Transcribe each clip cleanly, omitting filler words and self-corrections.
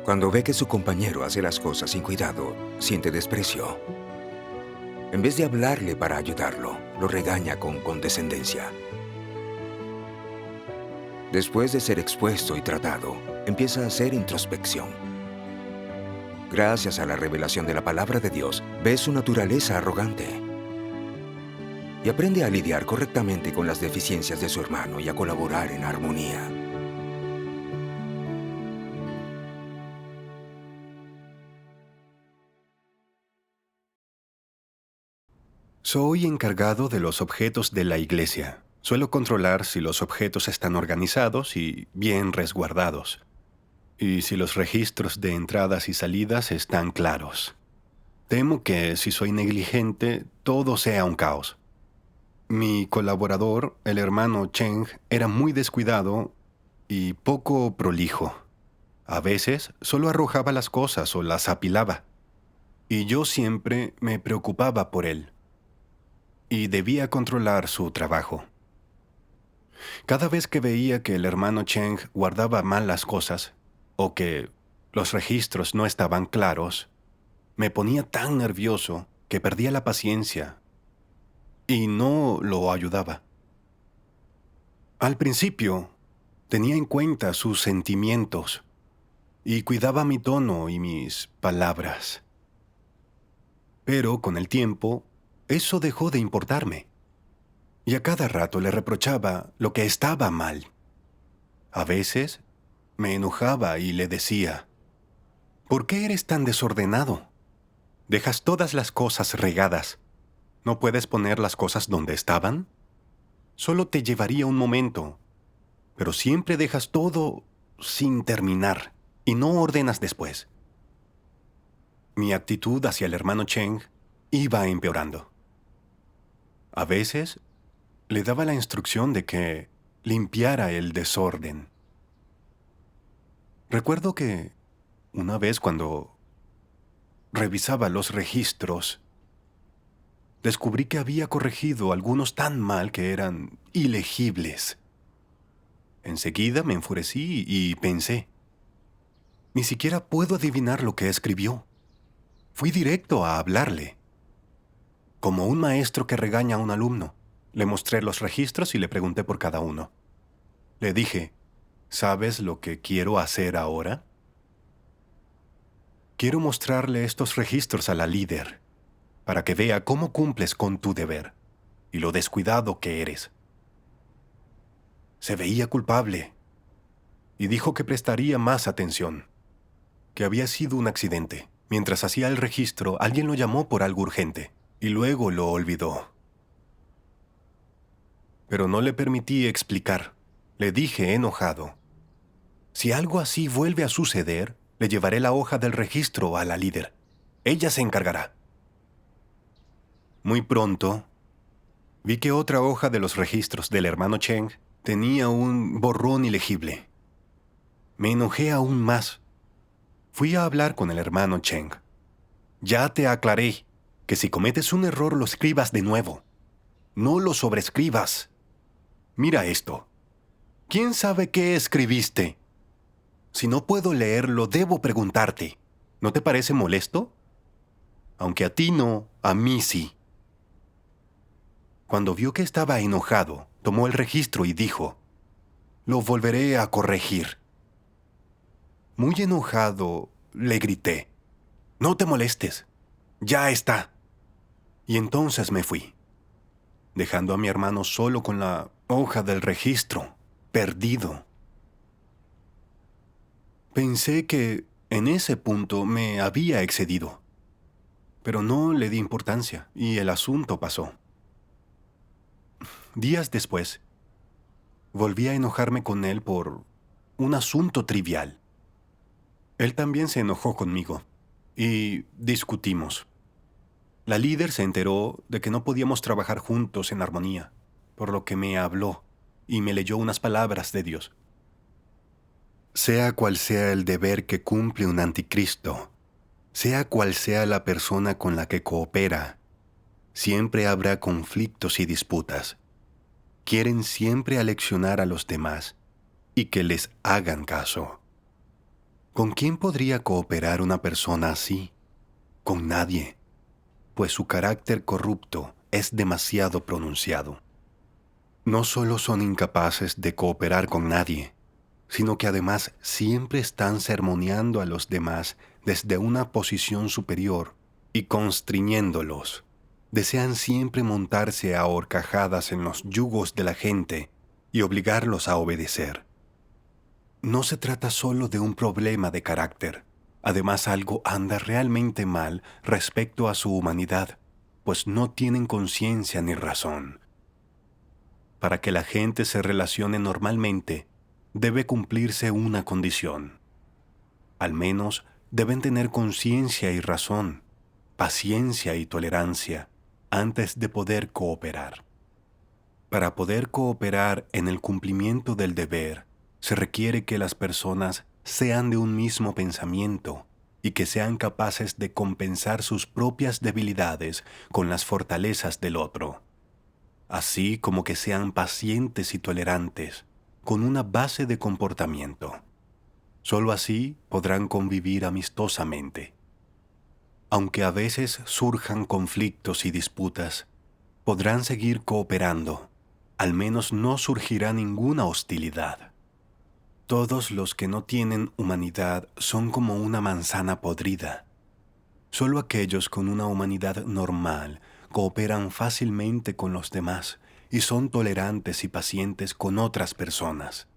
Cuando ve que su compañero hace las cosas sin cuidado, siente desprecio. En vez de hablarle para ayudarlo, lo regaña con condescendencia. Después de ser expuesto y tratado, empieza a hacer introspección. Gracias a la revelación de la palabra de Dios, ve su naturaleza arrogante y aprende a lidiar correctamente con las deficiencias de su hermano y a colaborar en armonía. Soy encargado de los objetos de la iglesia. Suelo controlar si los objetos están organizados y bien resguardados, y si los registros de entradas y salidas están claros. Temo que si soy negligente, todo sea un caos. Mi colaborador, el hermano Cheng, era muy descuidado y poco prolijo. A veces solo arrojaba las cosas o las apilaba, y yo siempre me preocupaba por él, y debía controlar su trabajo. Cada vez que veía que el hermano Cheng guardaba mal las cosas, o que los registros no estaban claros, me ponía tan nervioso que perdía la paciencia y no lo ayudaba. Al principio, tenía en cuenta sus sentimientos y cuidaba mi tono y mis palabras. Pero con el tiempo, eso dejó de importarme. Y a cada rato le reprochaba lo que estaba mal. A veces me enojaba y le decía, ¿por qué eres tan desordenado? Dejas todas las cosas regadas. ¿No puedes poner las cosas donde estaban? Solo te llevaría un momento, pero siempre dejas todo sin terminar y no ordenas después. Mi actitud hacia el hermano Cheng iba empeorando. A veces le daba la instrucción de que limpiara el desorden. Recuerdo que una vez cuando revisaba los registros, descubrí que había corregido algunos tan mal que eran ilegibles. Enseguida me enfurecí y pensé, ni siquiera puedo adivinar lo que escribió. Fui directo a hablarle. Como un maestro que regaña a un alumno, le mostré los registros y le pregunté por cada uno. Le dije, ¿sabes lo que quiero hacer ahora? Quiero mostrarle estos registros a la líder, para que vea cómo cumples con tu deber y lo descuidado que eres. Se veía culpable y dijo que prestaría más atención, que había sido un accidente. Mientras hacía el registro, alguien lo llamó por algo urgente y luego lo olvidó. Pero no le permití explicar. Le dije enojado, si algo así vuelve a suceder, le llevaré la hoja del registro a la líder. Ella se encargará. Muy pronto, vi que otra hoja de los registros del hermano Cheng tenía un borrón ilegible. Me enojé aún más. Fui a hablar con el hermano Cheng. Ya te aclaré que si cometes un error lo escribas de nuevo. No lo sobrescribas. Mira esto. ¿Quién sabe qué escribiste? Si no puedo leerlo, debo preguntarte. ¿No te parece molesto? Aunque a ti no, a mí sí. Cuando vio que estaba enojado, tomó el registro y dijo, lo volveré a corregir. Muy enojado, le grité, no te molestes, ya está. Y entonces me fui, dejando a mi hermano solo con la hoja del registro, perdido. Pensé que en ese punto me había excedido, pero no le di importancia y el asunto pasó. Días después, volví a enojarme con él por un asunto trivial. Él también se enojó conmigo y discutimos. La líder se enteró de que no podíamos trabajar juntos en armonía, por lo que me habló y me leyó unas palabras de Dios. Sea cual sea el deber que cumple un anticristo, sea cual sea la persona con la que coopera, siempre habrá conflictos y disputas. Quieren siempre aleccionar a los demás y que les hagan caso. ¿Con quién podría cooperar una persona así? Con nadie, pues su carácter corrupto es demasiado pronunciado. No solo son incapaces de cooperar con nadie, sino que además siempre están sermoneando a los demás desde una posición superior y constriñéndolos. Desean siempre montarse a horcajadas en los yugos de la gente y obligarlos a obedecer. No se trata solo de un problema de carácter. Además, algo anda realmente mal respecto a su humanidad, pues no tienen conciencia ni razón. Para que la gente se relacione normalmente, debe cumplirse una condición. Al menos deben tener conciencia y razón, paciencia y tolerancia, antes de poder cooperar. Para poder cooperar en el cumplimiento del deber, se requiere que las personas sean de un mismo pensamiento y que sean capaces de compensar sus propias debilidades con las fortalezas del otro, así como que sean pacientes y tolerantes, con una base de comportamiento. Solo así podrán convivir amistosamente. Aunque a veces surjan conflictos y disputas, podrán seguir cooperando. Al menos no surgirá ninguna hostilidad. Todos los que no tienen humanidad son como una manzana podrida. Solo aquellos con una humanidad normal cooperan fácilmente con los demás y son tolerantes y pacientes con otras personas.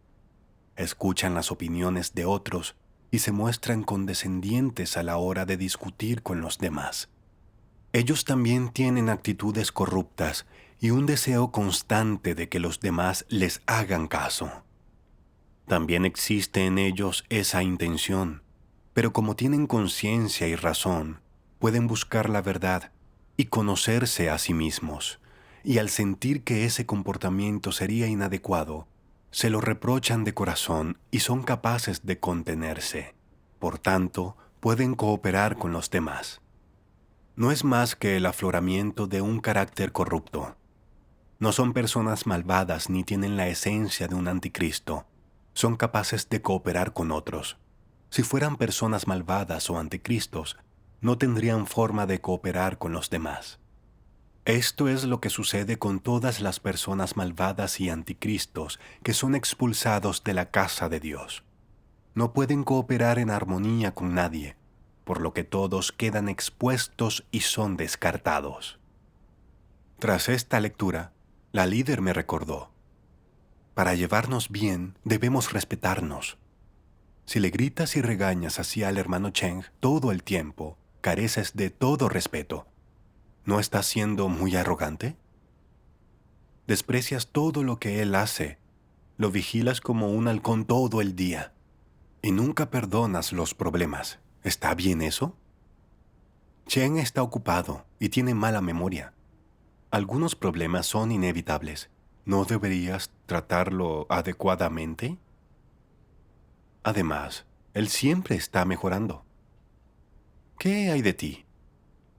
Escuchan las opiniones de otros y se muestran condescendientes a la hora de discutir con los demás. Ellos también tienen actitudes corruptas y un deseo constante de que los demás les hagan caso. También existe en ellos esa intención, pero como tienen conciencia y razón, pueden buscar la verdad y conocerse a sí mismos, y al sentir que ese comportamiento sería inadecuado, se lo reprochan de corazón y son capaces de contenerse. Por tanto, pueden cooperar con los demás. No es más que el afloramiento de un carácter corrupto. No son personas malvadas ni tienen la esencia de un anticristo. Son capaces de cooperar con otros. Si fueran personas malvadas o anticristos, no tendrían forma de cooperar con los demás. Esto es lo que sucede con todas las personas malvadas y anticristos que son expulsados de la casa de Dios. No pueden cooperar en armonía con nadie, por lo que todos quedan expuestos y son descartados. Tras esta lectura, la líder me recordó: para llevarnos bien, debemos respetarnos. Si le gritas y regañas así al hermano Cheng todo el tiempo, careces de todo respeto. ¿No estás siendo muy arrogante? Desprecias todo lo que él hace, lo vigilas como un halcón todo el día y nunca perdonas los problemas. ¿Está bien eso? Cheng está ocupado y tiene mala memoria. Algunos problemas son inevitables. ¿No deberías tratarlo adecuadamente? Además, él siempre está mejorando. ¿Qué hay de ti?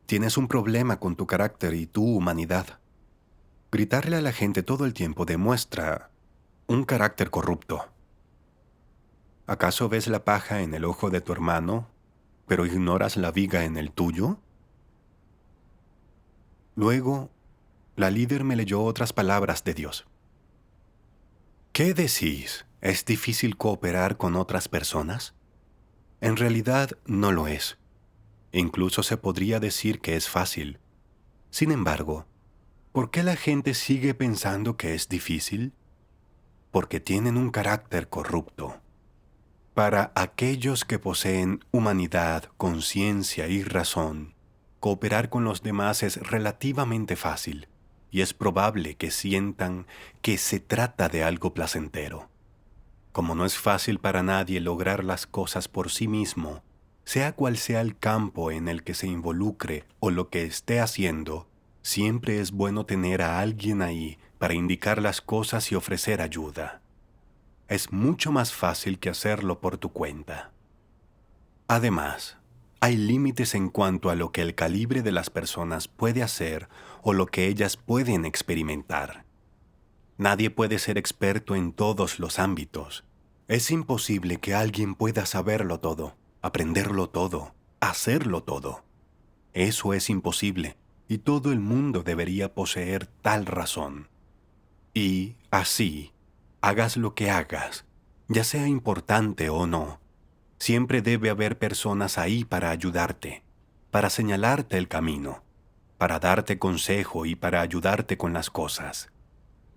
Tienes un problema con tu carácter y tu humanidad. Gritarle a la gente todo el tiempo demuestra un carácter corrupto. ¿Acaso ves la paja en el ojo de tu hermano, pero ignoras la viga en el tuyo? Luego, la líder me leyó otras palabras de Dios. ¿Qué decís? ¿Es difícil cooperar con otras personas? En realidad no lo es. Incluso se podría decir que es fácil. Sin embargo, ¿por qué la gente sigue pensando que es difícil? Porque tienen un carácter corrupto. Para aquellos que poseen humanidad, conciencia y razón, cooperar con los demás es relativamente fácil, y es probable que sientan que se trata de algo placentero. Como no es fácil para nadie lograr las cosas por sí mismo, sea cual sea el campo en el que se involucre o lo que esté haciendo, siempre es bueno tener a alguien ahí para indicar las cosas y ofrecer ayuda. Es mucho más fácil que hacerlo por tu cuenta. Además, hay límites en cuanto a lo que el calibre de las personas puede hacer o lo que ellas pueden experimentar. Nadie puede ser experto en todos los ámbitos, Es imposible que alguien pueda saberlo todo, aprenderlo todo, hacerlo todo. Eso es imposible, y todo el mundo debería poseer tal razón. Y, así, hagas lo que hagas, ya sea importante o no, siempre debe haber personas ahí para ayudarte, para señalarte el camino, para darte consejo y para ayudarte con las cosas.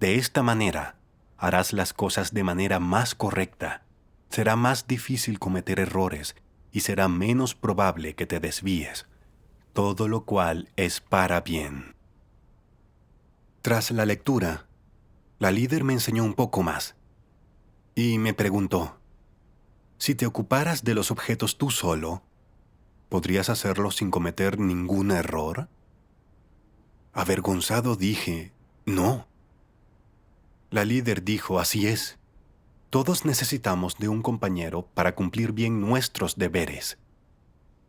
De esta manera, harás las cosas de manera más correcta. Será más difícil cometer errores y será menos probable que te desvíes, todo lo cual es para bien. Tras la lectura, la líder me enseñó un poco más y me preguntó, si te ocuparas de los objetos tú solo, ¿podrías hacerlo sin cometer ningún error? Avergonzado dije, no. La líder dijo, así es. Todos necesitamos de un compañero para cumplir bien nuestros deberes.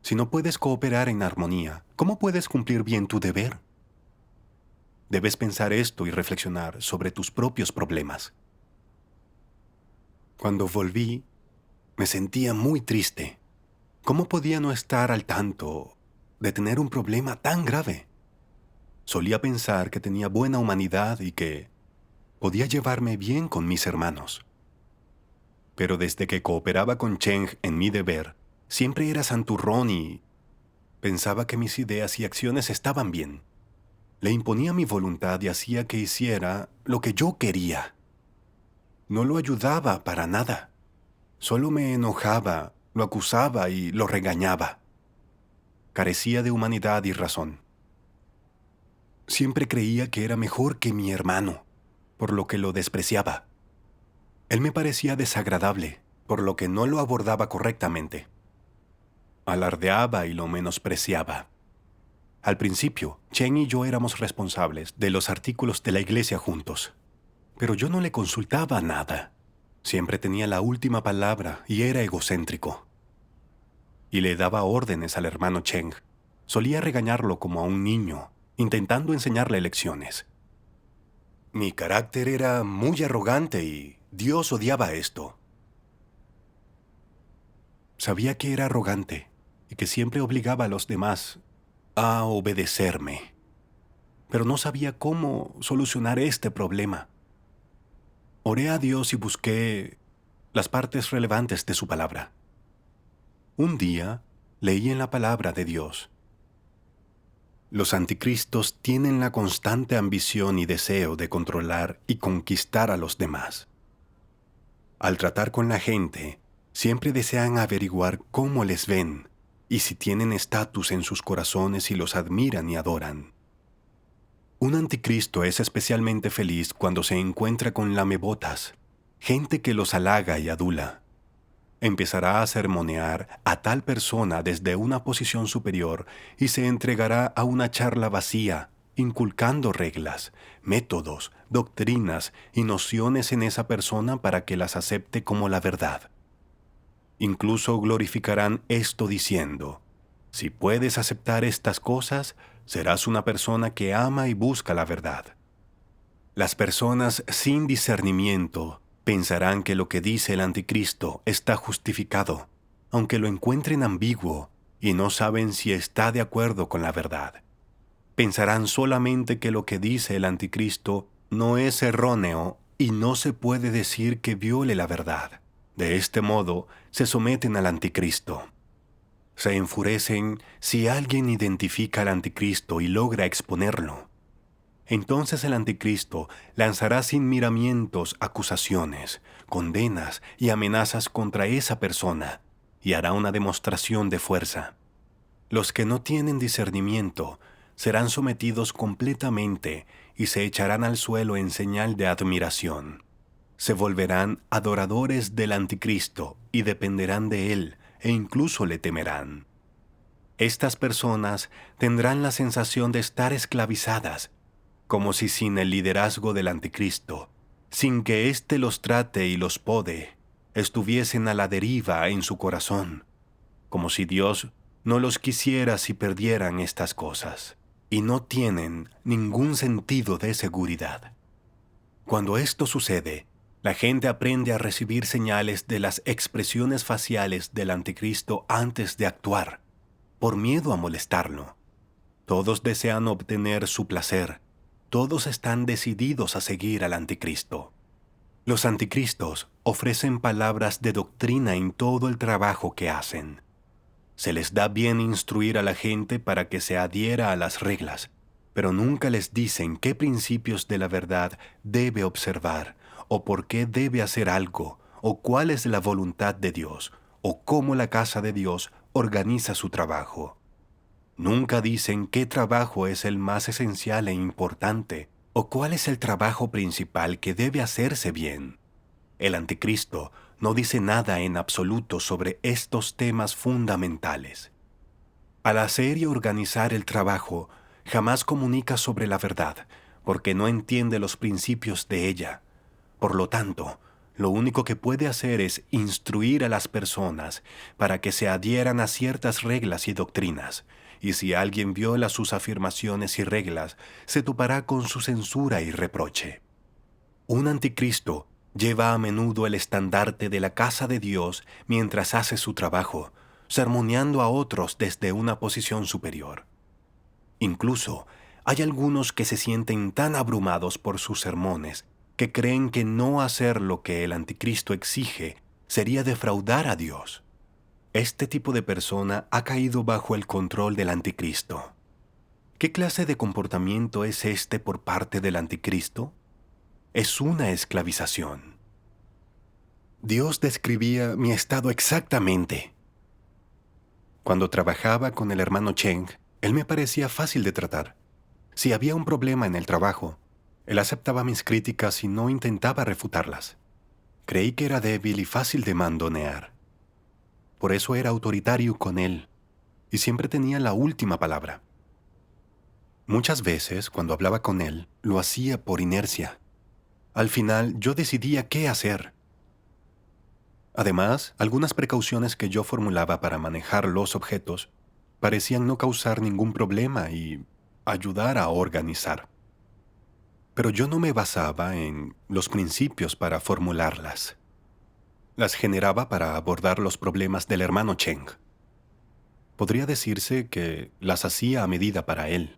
Si no puedes cooperar en armonía, ¿cómo puedes cumplir bien tu deber? Debes pensar esto y reflexionar sobre tus propios problemas. Cuando volví, me sentía muy triste. ¿Cómo podía no estar al tanto de tener un problema tan grave? Solía pensar que tenía buena humanidad y que podía llevarme bien con mis hermanos. Pero desde que cooperaba con Cheng en mi deber, siempre era santurrón y pensaba que mis ideas y acciones estaban bien. Le imponía mi voluntad y hacía que hiciera lo que yo quería. No lo ayudaba para nada. Solo me enojaba, lo acusaba y lo regañaba. Carecía de humanidad y razón. Siempre creía que era mejor que mi hermano, por lo que lo despreciaba. Él me parecía desagradable, por lo que no lo abordaba correctamente. Alardeaba y lo menospreciaba. Al principio, Chen y yo éramos responsables de los artículos de la iglesia juntos, pero yo no le consultaba nada. Siempre tenía la última palabra y era egocéntrico. Y le daba órdenes al hermano Cheng. Solía regañarlo como a un niño, intentando enseñarle lecciones. Mi carácter era muy arrogante y Dios odiaba esto. Sabía que era arrogante y que siempre obligaba a los demás a obedecerme, pero no sabía cómo solucionar este problema. Oré a Dios y busqué las partes relevantes de su palabra. Un día leí en la palabra de Dios: los anticristos tienen la constante ambición y deseo de controlar y conquistar a los demás. Al tratar con la gente, siempre desean averiguar cómo les ven y si tienen estatus en sus corazones y los admiran y adoran. Un anticristo es especialmente feliz cuando se encuentra con lamebotas, gente que los halaga y adula. Empezará a sermonear a tal persona desde una posición superior y se entregará a una charla vacía, inculcando reglas, métodos, doctrinas y nociones en esa persona para que las acepte como la verdad. Incluso glorificarán esto diciendo: si puedes aceptar estas cosas, serás una persona que ama y busca la verdad. Las personas sin discernimiento pensarán que lo que dice el anticristo está justificado, aunque lo encuentren ambiguo y no saben si está de acuerdo con la verdad. Pensarán solamente que lo que dice el anticristo no es erróneo y no se puede decir que viole la verdad. De este modo, se someten al anticristo. Se enfurecen si alguien identifica al anticristo y logra exponerlo. Entonces el anticristo lanzará sin miramientos acusaciones, condenas y amenazas contra esa persona y hará una demostración de fuerza. Los que no tienen discernimiento serán sometidos completamente y se echarán al suelo en señal de admiración. Se volverán adoradores del anticristo y dependerán de él e incluso le temerán. Estas personas tendrán la sensación de estar esclavizadas, como si sin el liderazgo del anticristo, sin que éste los trate y los pode, estuviesen a la deriva en su corazón, como si Dios no los quisiera si perdieran estas cosas, y no tienen ningún sentido de seguridad. Cuando esto sucede, La gente aprende a recibir señales de las expresiones faciales del anticristo antes de actuar, por miedo a molestarlo. Todos desean obtener su placer. Todos están decididos a seguir al anticristo. Los anticristos ofrecen palabras de doctrina en todo el trabajo que hacen. Se les da bien instruir a la gente para que se adhiera a las reglas, pero nunca les dicen qué principios de la verdad debe observar, o por qué debe hacer algo, o cuál es la voluntad de Dios, o cómo la casa de Dios organiza su trabajo. Nunca dicen qué trabajo es el más esencial e importante, o cuál es el trabajo principal que debe hacerse bien. El anticristo no dice nada en absoluto sobre estos temas fundamentales. Al hacer y organizar el trabajo, jamás comunica sobre la verdad, porque no entiende los principios de ella. Por lo tanto, lo único que puede hacer es instruir a las personas para que se adhieran a ciertas reglas y doctrinas, y si alguien viola sus afirmaciones y reglas, se topará con su censura y reproche. Un anticristo lleva a menudo el estandarte de la casa de Dios mientras hace su trabajo, sermoneando a otros desde una posición superior. Incluso, hay algunos que se sienten tan abrumados por sus sermones que creen que no hacer lo que el anticristo exige sería defraudar a Dios. Este tipo de persona ha caído bajo el control del anticristo. ¿Qué clase de comportamiento es este por parte del anticristo? Es una esclavización. Dios describía mi estado exactamente. Cuando trabajaba con el hermano Cheng, él me parecía fácil de tratar. Si había un problema en el trabajo, él aceptaba mis críticas y no intentaba refutarlas. Creí que era débil y fácil de mandonear. Por eso era autoritario con él, y siempre tenía la última palabra. Muchas veces, cuando hablaba con él, lo hacía por inercia. Al final, yo decidía qué hacer. Además, algunas precauciones que yo formulaba para manejar los objetos parecían no causar ningún problema y ayudar a organizar. Pero yo no me basaba en los principios para formularlas. Las generaba para abordar los problemas del hermano Cheng. Podría decirse que las hacía a medida para él.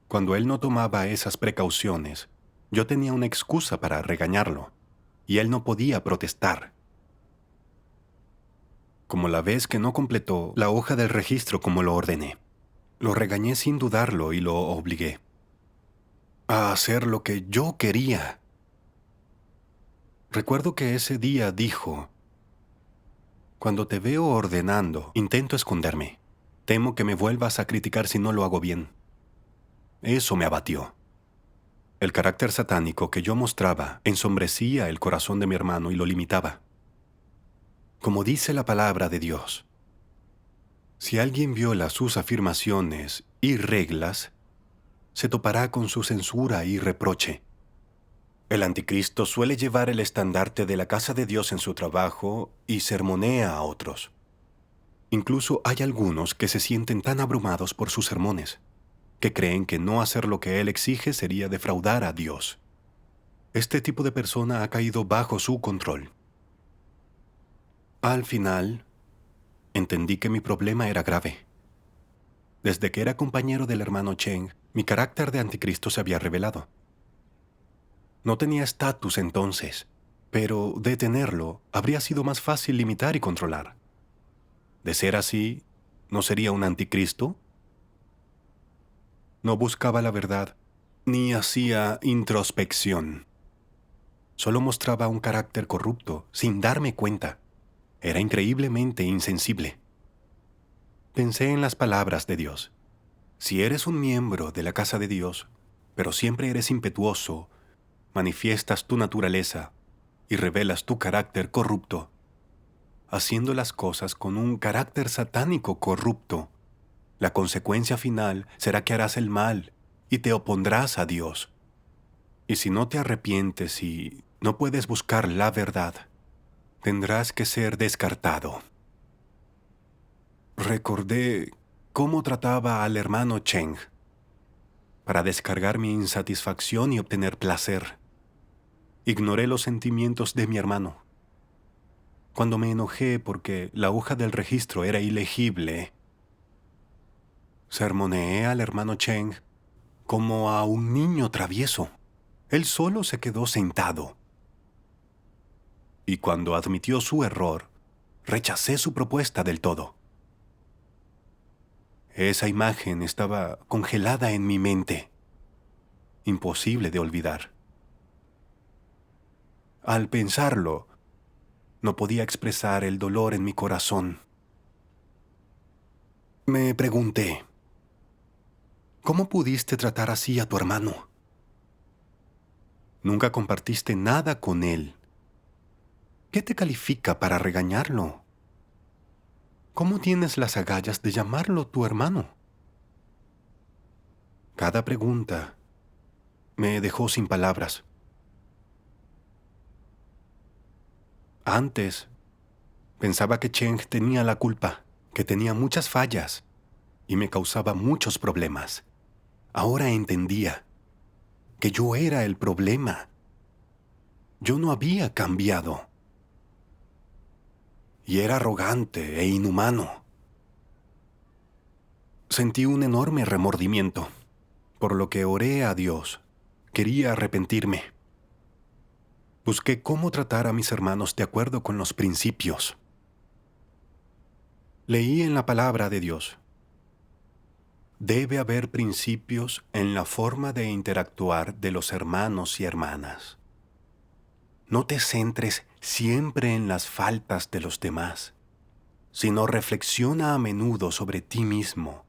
Cuando él no tomaba esas precauciones, yo tenía una excusa para regañarlo, y él no podía protestar. Como la vez que no completó la hoja del registro como lo ordené, lo regañé sin dudarlo y lo obligué a hacer lo que yo quería. Recuerdo que ese día dijo: «Cuando te veo ordenando, intento esconderme. Temo que me vuelvas a criticar si no lo hago bien». Eso me abatió. El carácter satánico que yo mostraba ensombrecía el corazón de mi hermano y lo limitaba. Como dice la palabra de Dios, si alguien viola sus afirmaciones y reglas, se topará con su censura y reproche. El anticristo suele llevar el estandarte de la casa de Dios en su trabajo y sermonea a otros. Incluso hay algunos que se sienten tan abrumados por sus sermones, que creen que no hacer lo que él exige sería defraudar a Dios. Este tipo de persona ha caído bajo su control. Al final, entendí que mi problema era grave. Desde que era compañero del hermano Cheng, mi carácter de anticristo se había revelado. No tenía estatus entonces, pero de tenerlo, habría sido más fácil limitar y controlar. De ser así, ¿no sería un anticristo? No buscaba la verdad, ni hacía introspección. Solo mostraba un carácter corrupto, sin darme cuenta. Era increíblemente insensible. Pensé en las palabras de Dios. Si eres un miembro de la casa de Dios, pero siempre eres impetuoso, manifiestas tu naturaleza y revelas tu carácter corrupto, haciendo las cosas con un carácter satánico corrupto, la consecuencia final será que harás el mal y te opondrás a Dios. Y si no te arrepientes y no puedes buscar la verdad, tendrás que ser descartado. Recordé cómo trataba al hermano Cheng para descargar mi insatisfacción y obtener placer. Ignoré los sentimientos de mi hermano. Cuando me enojé porque la hoja del registro era ilegible, sermoneé al hermano Cheng como a un niño travieso. Él solo se quedó sentado. Y cuando admitió su error, rechacé su propuesta del todo. Esa imagen estaba congelada en mi mente, imposible de olvidar. Al pensarlo, no podía expresar el dolor en mi corazón. Me pregunté, ¿cómo pudiste tratar así a tu hermano? Nunca compartiste nada con él. ¿Qué te califica para regañarlo? ¿Cómo tienes las agallas de llamarlo tu hermano? Cada pregunta me dejó sin palabras. Antes, pensaba que Cheng tenía la culpa, que tenía muchas fallas y me causaba muchos problemas. Ahora entendía que yo era el problema. Yo no había cambiado. Y era arrogante e inhumano. Sentí un enorme remordimiento, por lo que oré a Dios. Quería arrepentirme. Busqué cómo tratar a mis hermanos de acuerdo con los principios. Leí en la palabra de Dios: debe haber principios en la forma de interactuar de los hermanos y hermanas. No te centres siempre en las faltas de los demás, sino reflexiona a menudo sobre ti mismo.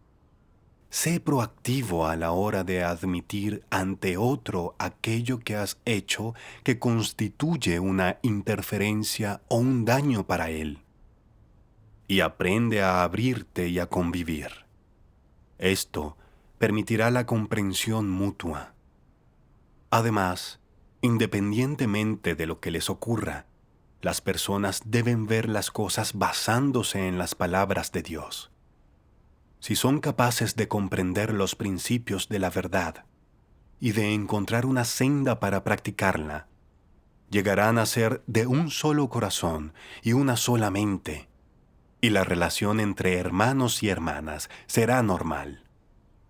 Sé proactivo a la hora de admitir ante otro aquello que has hecho que constituye una interferencia o un daño para él. Y aprende a abrirte y a convivir. Esto permitirá la comprensión mutua. Además, independientemente de lo que les ocurra, las personas deben ver las cosas basándose en las palabras de Dios. Si son capaces de comprender los principios de la verdad y de encontrar una senda para practicarla, llegarán a ser de un solo corazón y una sola mente, y la relación entre hermanos y hermanas será normal,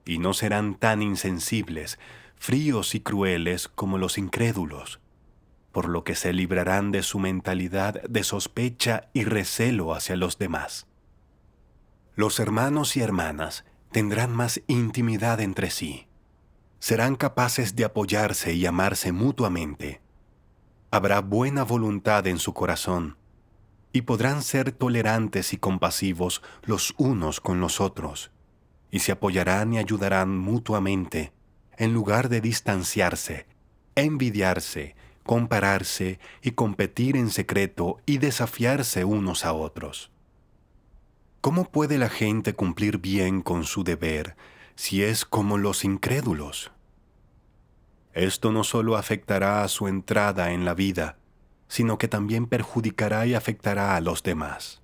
y no serán tan insensibles, fríos y crueles como los incrédulos, por lo que se librarán de su mentalidad de sospecha y recelo hacia los demás. Los hermanos y hermanas tendrán más intimidad entre sí. Serán capaces de apoyarse y amarse mutuamente. Habrá buena voluntad en su corazón y podrán ser tolerantes y compasivos los unos con los otros, y se apoyarán y ayudarán mutuamente en lugar de distanciarse, envidiarse, compararse y competir en secreto y desafiarse unos a otros. ¿Cómo puede la gente cumplir bien con su deber si es como los incrédulos? Esto no solo afectará a su entrada en la vida, sino que también perjudicará y afectará a los demás.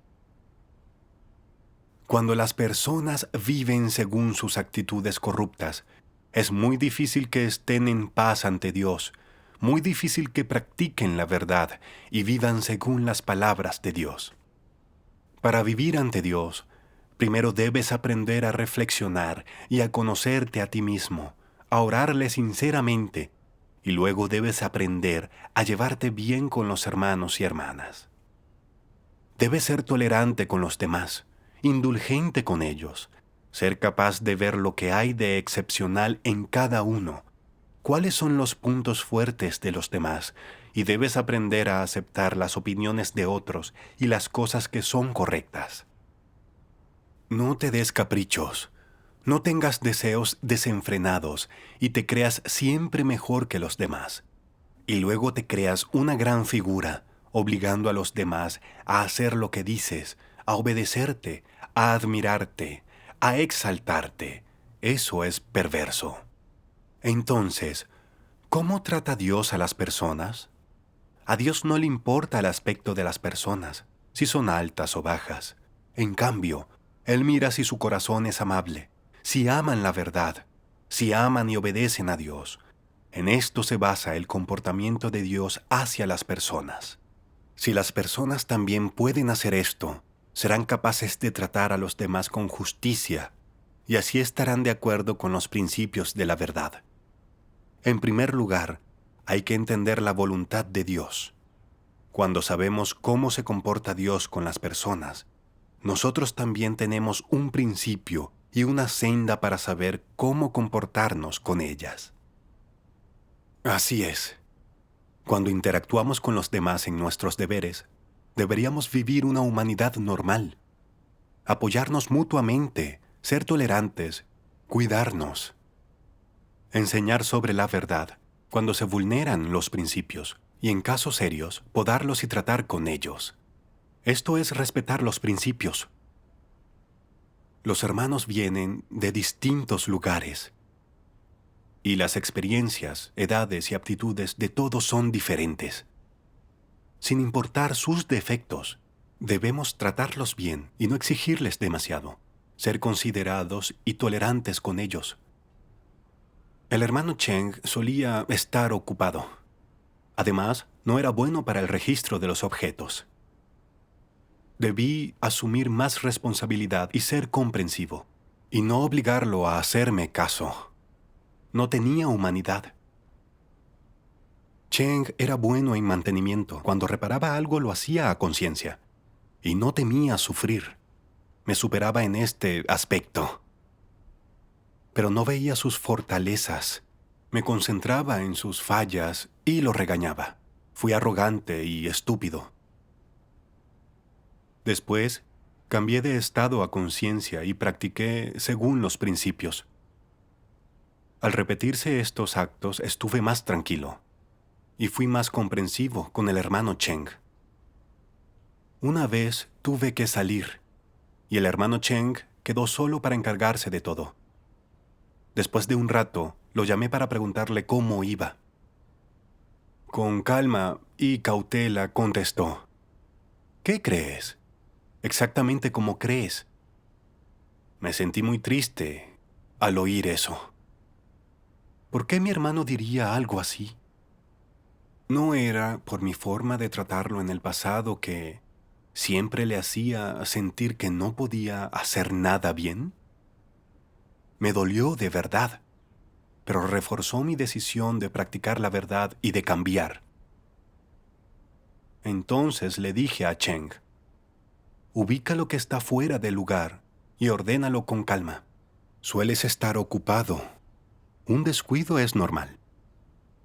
Cuando las personas viven según sus actitudes corruptas, es muy difícil que estén en paz ante Dios, muy difícil que practiquen la verdad y vivan según las palabras de Dios. Para vivir ante Dios, primero debes aprender a reflexionar y a conocerte a ti mismo, a orarle sinceramente, y luego debes aprender a llevarte bien con los hermanos y hermanas. Debes ser tolerante con los demás, indulgente con ellos, ser capaz de ver lo que hay de excepcional en cada uno, cuáles son los puntos fuertes de los demás, y debes aprender a aceptar las opiniones de otros y las cosas que son correctas. No te des caprichos, no tengas deseos desenfrenados y te creas siempre mejor que los demás. Y luego te creas una gran figura, obligando a los demás a hacer lo que dices, a obedecerte, a admirarte, a exaltarte. Eso es perverso. Entonces, ¿cómo trata Dios a las personas? A Dios no le importa el aspecto de las personas, si son altas o bajas. En cambio, Él mira si su corazón es amable, si aman la verdad, si aman y obedecen a Dios. En esto se basa el comportamiento de Dios hacia las personas. Si las personas también pueden hacer esto, serán capaces de tratar a los demás con justicia y así estarán de acuerdo con los principios de la verdad. En primer lugar, hay que entender la voluntad de Dios. Cuando sabemos cómo se comporta Dios con las personas, nosotros también tenemos un principio y una senda para saber cómo comportarnos con ellas. Así es. Cuando interactuamos con los demás en nuestros deberes, deberíamos vivir una humanidad normal, apoyarnos mutuamente, ser tolerantes, cuidarnos, enseñar sobre la verdad cuando se vulneran los principios y en casos serios, podarlos y tratar con ellos. Esto es respetar los principios. Los hermanos vienen de distintos lugares y las experiencias, edades y aptitudes de todos son diferentes. Sin importar sus defectos, debemos tratarlos bien y no exigirles demasiado, ser considerados y tolerantes con ellos. El hermano Cheng solía estar ocupado. Además, no era bueno para el registro de los objetos. Debí asumir más responsabilidad y ser comprensivo, y no obligarlo a hacerme caso. No tenía humanidad. Cheng era bueno en mantenimiento. Cuando reparaba algo lo hacía a conciencia, y no temía sufrir. Me superaba en este aspecto. Pero no veía sus fortalezas. Me concentraba en sus fallas y lo regañaba. Fui arrogante y estúpido. Después, cambié de estado a conciencia y practiqué según los principios. Al repetirse estos actos, estuve más tranquilo y fui más comprensivo con el hermano Cheng. Una vez tuve que salir y el hermano Cheng quedó solo para encargarse de todo. Después de un rato, lo llamé para preguntarle cómo iba. Con calma y cautela contestó: ¿Qué crees? Exactamente como crees. Me sentí muy triste al oír eso. ¿Por qué mi hermano diría algo así? ¿No era por mi forma de tratarlo en el pasado que siempre le hacía sentir que no podía hacer nada bien? Me dolió de verdad, pero reforzó mi decisión de practicar la verdad y de cambiar. Entonces le dije a Cheng: ubica lo que está fuera del lugar y ordénalo con calma. Sueles estar ocupado. Un descuido es normal.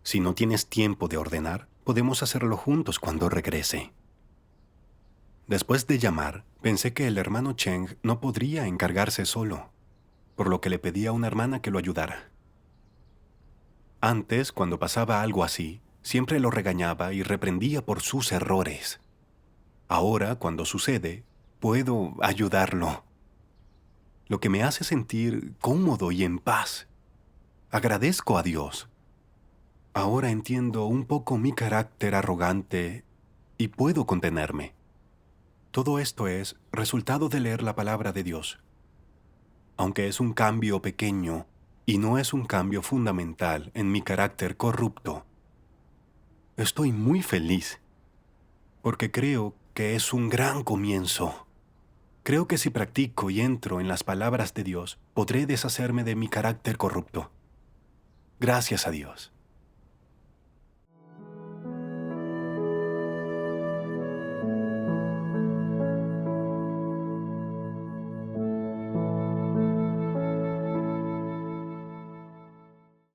Si no tienes tiempo de ordenar, podemos hacerlo juntos cuando regrese. Después de llamar, pensé que el hermano Cheng no podría encargarse solo, por lo que le pedí a una hermana que lo ayudara. Antes, cuando pasaba algo así, siempre lo regañaba y reprendía por sus errores. Ahora, cuando sucede, puedo ayudarlo, lo que me hace sentir cómodo y en paz. Agradezco a Dios. Ahora entiendo un poco mi carácter arrogante y puedo contenerme. Todo esto es resultado de leer la palabra de Dios. Aunque es un cambio pequeño y no es un cambio fundamental en mi carácter corrupto, estoy muy feliz porque creo que es un gran comienzo. Creo que si practico y entro en las palabras de Dios, podré deshacerme de mi carácter corrupto. Gracias a Dios.